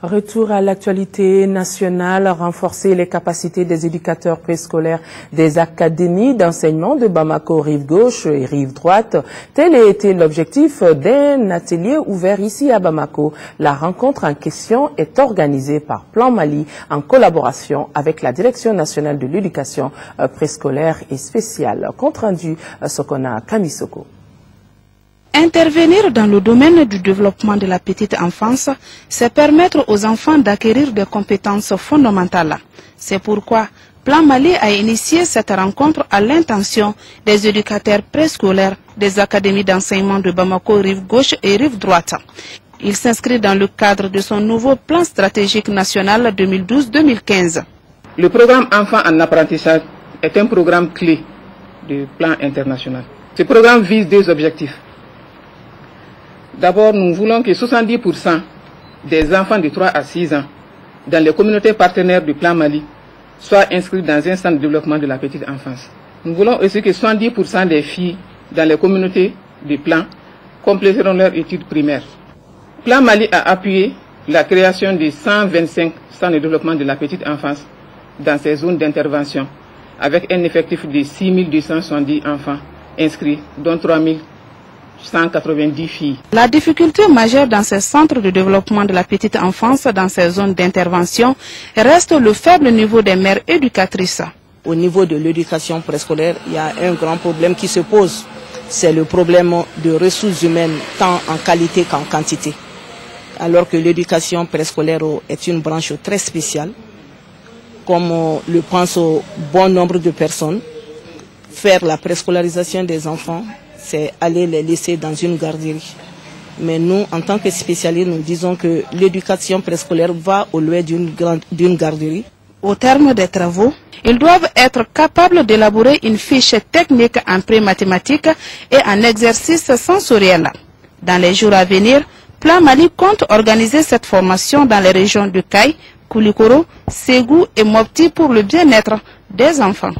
Retour à l'actualité nationale, renforcer les capacités des éducateurs préscolaires des académies d'enseignement de Bamako, rive gauche et rive droite. Tel a été l'objectif d'un atelier ouvert ici à Bamako. La rencontre en question est organisée par Plan Mali en collaboration avec la Direction nationale de l'éducation préscolaire et spéciale. Compte rendu Sokona Kamisoko. Intervenir dans le domaine du développement de la petite enfance, c'est permettre aux enfants d'acquérir des compétences fondamentales. C'est pourquoi Plan Mali a initié cette rencontre à l'intention des éducateurs préscolaires des académies d'enseignement de Bamako, rive gauche et rive droite. Il s'inscrit dans le cadre de son nouveau plan stratégique national 2012-2015. Le programme Enfants en apprentissage est un programme clé du plan international. Ce programme vise deux objectifs. D'abord, nous voulons que 70% des enfants de 3 à 6 ans dans les communautés partenaires du Plan Mali soient inscrits dans un centre de développement de la petite enfance. Nous voulons aussi que 70% des filles dans les communautés du plan compléteront leurs études primaires. Plan Mali a appuyé la création de 125 centres de développement de la petite enfance dans ces zones d'intervention, avec un effectif de 6270 enfants inscrits, dont 3190 filles. La difficulté majeure dans ces centres de développement de la petite enfance, dans ces zones d'intervention, reste le faible niveau des mères éducatrices. Au niveau de l'éducation préscolaire, il y a un grand problème qui se pose. C'est le problème de ressources humaines, tant en qualité qu'en quantité. Alors que l'éducation préscolaire est une branche très spéciale, comme le pense bon nombre de personnes, faire la préscolarisation des enfants, c'est aller les laisser dans une garderie. Mais nous, en tant que spécialistes, nous disons que l'éducation préscolaire va au-delà d'une garderie. Au terme des travaux, ils doivent être capables d'élaborer une fiche technique en pré-mathématiques et en exercice sensoriel. Dans les jours à venir, Plan Mali compte organiser cette formation dans les régions de Kaï, Koulikoro, Ségou et Mopti pour le bien-être des enfants.